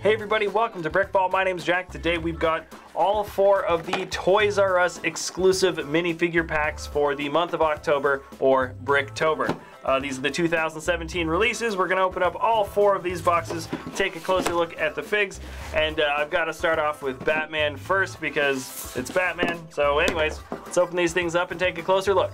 Hey everybody, welcome to BrickVault. My name's Jack. Today we've got all 4 of the Toys R Us exclusive minifigure packs for the month of October, or Bricktober. These are the 2017 releases. We're going to open up all 4 of these boxes, take a closer look at the figs, and I've got to start off with Batman first because it's Batman. So anyways, let's open these things up and take a closer look.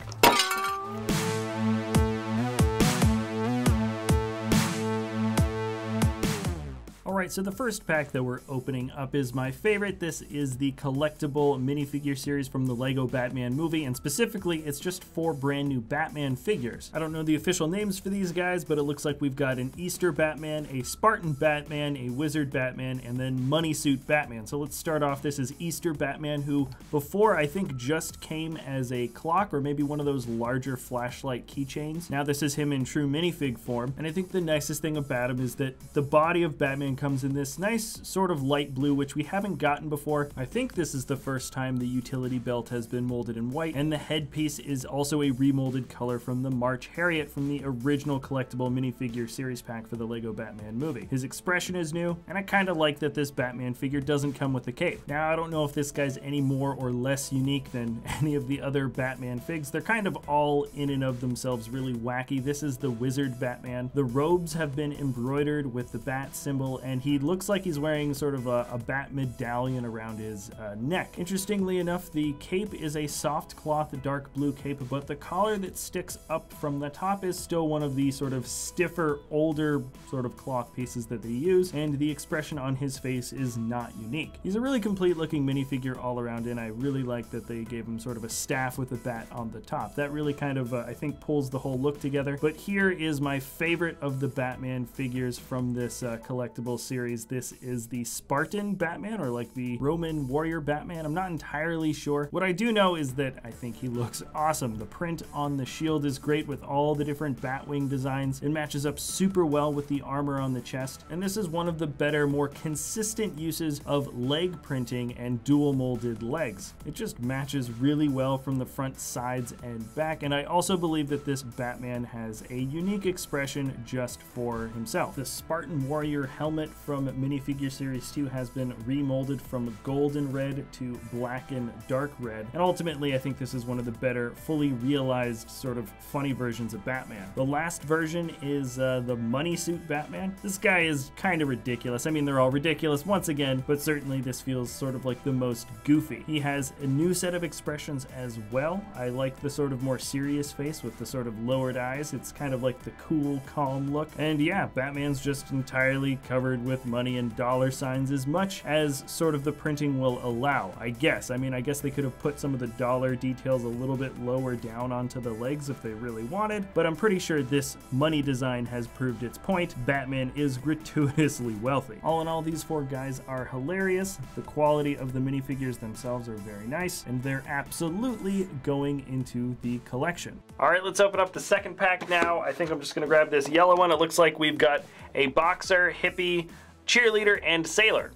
Alright, so the first pack that we're opening up is my favorite. This is the Collectible minifigure series from the Lego Batman movie, and specifically it's just 4 brand new Batman figures. I don't know the official names for these guys, but it looks like we've got an Easter Batman, a Spartan Batman, a Wizard Batman, and then Money Suit Batman. So let's start off. This is Easter Batman, who before I think just came as a clock or maybe one of those larger flashlight keychains. Now this is him in true minifig form, and I think the nicest thing about him is that the body of Batman comes in this nice sort of light blue, which we haven't gotten before. I think this is the first time the utility belt has been molded in white, and the headpiece is also a remolded color from the March Harriet from the original Collectible minifigure series pack for the Lego Batman movie. His expression is new, and I kind of like that this Batman figure doesn't come with a cape. Now, I don't know if this guy's any more or less unique than any of the other Batman figs. They're kind of all in and of themselves really wacky. This is the Wizard Batman. The robes have been embroidered with the bat symbol, and he looks like he's wearing sort of a bat medallion around his neck. Interestingly enough, the cape is a soft cloth dark blue cape, but the collar that sticks up from the top is still one of the sort of stiffer, older sort of cloth pieces that they use, and the expression on his face is not unique. He's a really complete looking minifigure all around, and I really like that they gave him sort of a staff with a bat on the top. That really kind of, I think, pulls the whole look together. But here is my favorite of the Batman figures from this collectible series. This is the Spartan Batman, or like the Roman warrior Batman. I'm not entirely sure. What I do know is that I think he looks awesome. The print on the shield is great with all the different Batwing designs. It matches up super well with the armor on the chest, and this is one of the better, more consistent uses of leg printing and dual molded legs. It just matches really well from the front, sides, and back, and I also believe that this Batman has a unique expression just for himself. The Spartan warrior helmet from Minifigure Series 2 has been remolded from golden red to black and dark red, and ultimately I think this is one of the better fully realized sort of funny versions of Batman. The last version is the Money Suit Batman. This guy is kind of ridiculous. I mean, they're all ridiculous once again, but certainly this feels sort of like the most goofy. He has a new set of expressions as well. I like the sort of more serious face with the sort of lowered eyes. It's kind of like the cool, calm look. And yeah, Batman's just entirely covered with money and dollar signs, as much as sort of the printing will allow, I guess. I mean, I guess they could have put some of the dollar details a little bit lower down onto the legs if they really wanted, but I'm pretty sure this money design has proved its point. Batman is gratuitously wealthy. All in all, these 4 guys are hilarious. The quality of the minifigures themselves are very nice, and they're absolutely going into the collection. All right, let's open up the second pack now. I think I'm just gonna grab this yellow one. It looks like we've got a boxer, hippie, cheerleader, and sailor.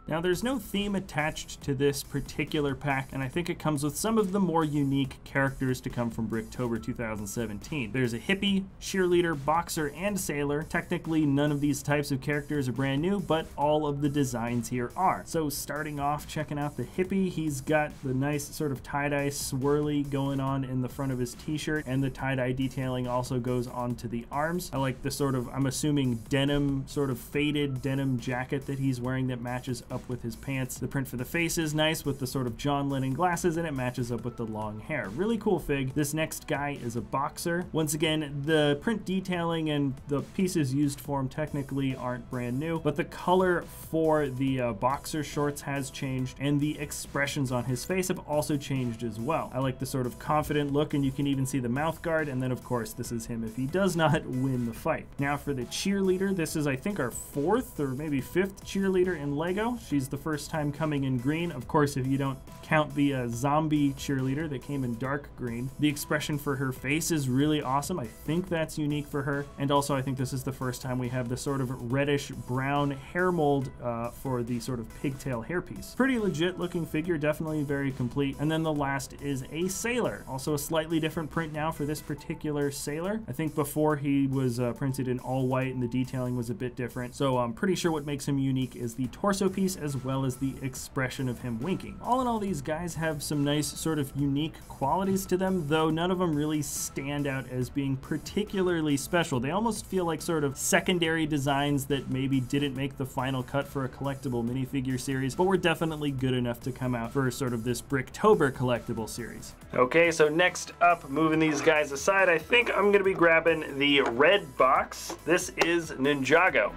Now, there's no theme attached to this particular pack, and I think it comes with some of the more unique characters to come from Bricktober 2017. There's a hippie, cheerleader, boxer, and sailor. Technically, none of these types of characters are brand new, but all of the designs here are. So starting off, checking out the hippie, he's got the nice sort of tie-dye swirly going on in the front of his t-shirt, and the tie-dye detailing also goes onto the arms. I like the sort of, I'm assuming, denim, sort of faded denim jacket that he's wearing that matches up with his pants. The print for the face is nice with the sort of John Lennon glasses, and it matches up with the long hair. Really cool fig. This next guy is a boxer. Once again, the print detailing and the pieces used for him technically aren't brand new, but the color for the boxer shorts has changed, and the expressions on his face have also changed as well. I like the sort of confident look, and you can even see the mouth guard, and then of course this is him if he does not win the fight. Now for the cheerleader, this is I think our 4th or maybe 5th cheerleader in Lego. She's the first time coming in green. Of course, if you don't count the zombie cheerleader that came in dark green. The expression for her face is really awesome. I think that's unique for her. And also, I think this is the first time we have the sort of reddish brown hair mold for the sort of pigtail hairpiece. Pretty legit looking figure, definitely very complete. And then the last is a sailor. Also a slightly different print now for this particular sailor. I think before he was printed in all white and the detailing was a bit different. So I'm pretty sure what makes him unique is the torso piece as well as the expression of him winking. All in all, these guys have some nice sort of unique qualities to them, though none of them really stand out as being particularly special. They almost feel like sort of secondary designs that maybe didn't make the final cut for a collectible minifigure series, but were definitely good enough to come out for sort of this Bricktober collectible series. Okay, so next up, moving these guys aside, I think I'm gonna be grabbing the red box. This is Ninjago.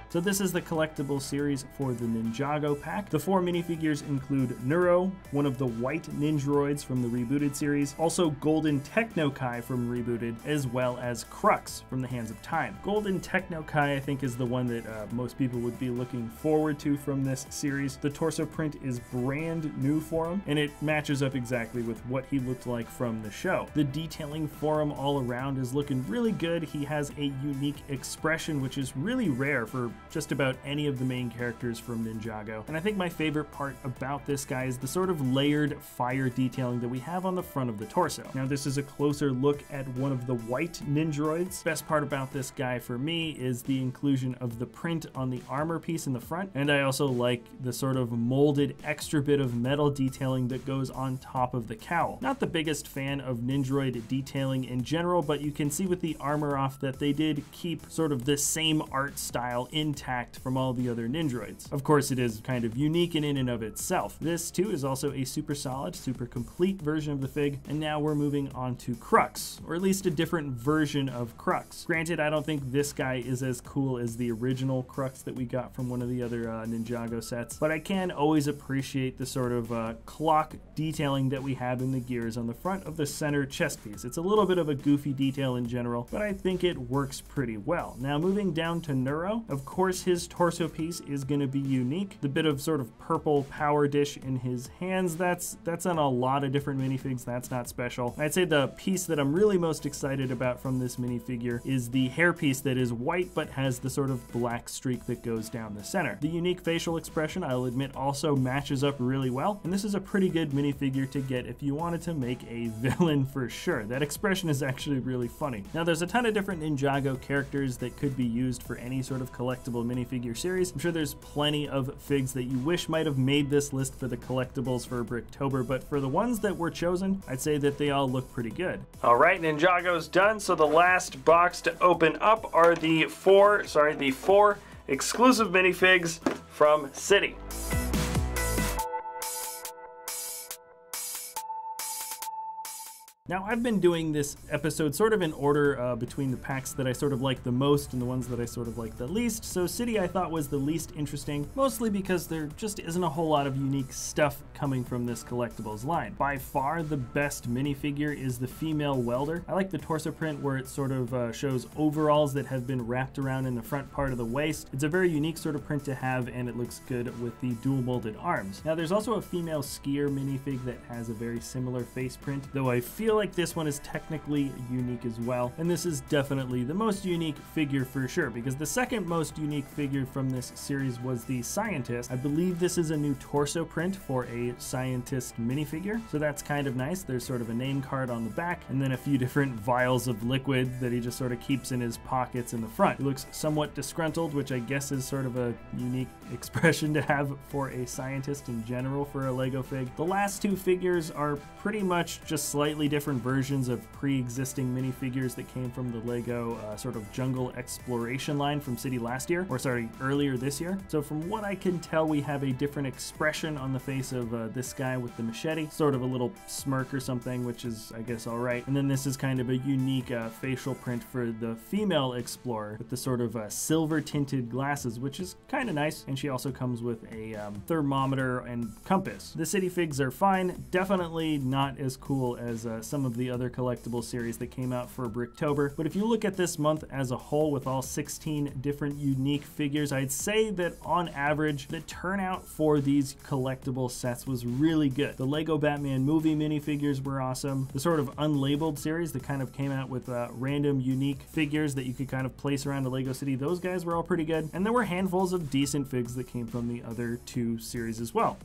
So this is the collectible series for the Ninjago pack. The 4 minifigures include Neuro, one of the white Ninjroids from the rebooted series, also Golden Techno-Kai from Rebooted, as well as Crux from the Hands of Time. Golden Techno-Kai, I think, is the one that most people would be looking forward to from this series. The torso print is brand new for him, and it matches up exactly with what he looked like from the show. The detailing for him all around is looking really good. He has a unique expression, which is really rare for just about any of the main characters from Ninjago. And I think my favorite part about this guy is the sort of layered fire detailing that we have on the front of the torso. Now this is a closer look at one of the white Ninjroids. Best part about this guy for me is the inclusion of the print on the armor piece in the front, and I also like the sort of molded extra bit of metal detailing that goes on top of the cowl. Not the biggest fan of Ninjroid detailing in general, but you can see with the armor off that they did keep sort of the same art style intact from all the other Ninjroids. Of course, it is kind of unique in and of itself. This too is also a super solid, super complete version of the fig, and now we're moving on to Crux, or at least a different version of Crux. Granted, I don't think this guy is as cool as the original Crux that we got from one of the other Ninjago sets, but I can always appreciate the sort of clock detailing that we have in the gears on the front of the center chest piece. It's a little bit of a goofy detail in general, but I think it works pretty well. Now moving down to Neuro, of course his torso piece is going to be unique. The bit of sort of purple power dish in his hands, that's on a lot of different minifigs. That's not special. I'd say the piece that I'm really most excited about from this minifigure is the hairpiece that is white but has the sort of black streak that goes down the center. The unique facial expression, I'll admit, also matches up really well, and this is a pretty good minifigure to get if you wanted to make a villain for sure. That expression is actually really funny. Now there's a ton of different Ninjago characters that could be used for any sort of collectible minifigure series. I'm sure there's plenty of figs that you wish might have made this list for the collectibles for Bricktober, but for the ones that were chosen, I'd say that they all look pretty good. All right, Ninjago's done, so the last box to open up are the four exclusive minifigs from City. Now, I've been doing this episode sort of in order between the packs that I sort of like the most and the ones that I sort of like the least. So City I thought was the least interesting, mostly because there just isn't a whole lot of unique stuff coming from this collectibles line. By far the best minifigure is the female welder. I like the torso print where it sort of shows overalls that have been wrapped around in the front part of the waist. It's a very unique sort of print to have, and it looks good with the dual molded arms. Now there's also a female skier minifig that has a very similar face print, though I feel like this one is technically unique as well, and this is definitely the most unique figure for sure, because the second most unique figure from this series was the Scientist. I believe this is a new torso print for a Scientist minifigure, so that's kind of nice. There's sort of a name card on the back, and then a few different vials of liquid that he just sort of keeps in his pockets in the front. He looks somewhat disgruntled, which I guess is sort of a unique expression to have for a Scientist in general for a Lego fig. The last two figures are pretty much just slightly different versions of pre-existing minifigures that came from the Lego sort of jungle exploration line from City last year, or sorry, earlier this year. So from what I can tell, we have a different expression on the face of this guy with the machete, sort of a little smirk or something, which is, I guess, all right. And then this is kind of a unique facial print for the female explorer with the sort of silver tinted glasses, which is kind of nice. And she also comes with a thermometer and compass. The City figs are fine, definitely not as cool as some some of the other collectible series that came out for Bricktober. But if you look at this month as a whole with all 16 different unique figures, I'd say that on average, the turnout for these collectible sets was really good. The Lego Batman movie minifigures were awesome. The sort of unlabeled series that kind of came out with random unique figures that you could kind of place around a Lego city, those guys were all pretty good. And there were handfuls of decent figs that came from the other two series as well.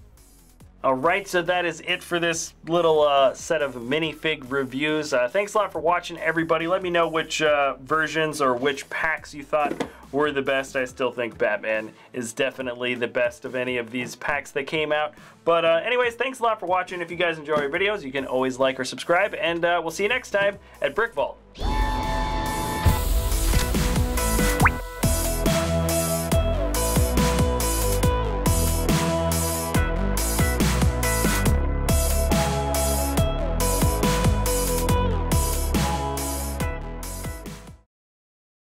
All right, so that is it for this little set of minifig reviews. Thanks a lot for watching, everybody. Let me know which versions or which packs you thought were the best. I still think Batman is definitely the best of any of these packs that came out. But anyways, thanks a lot for watching. If you guys enjoy our videos, you can always like or subscribe, and we'll see you next time at BrickVault.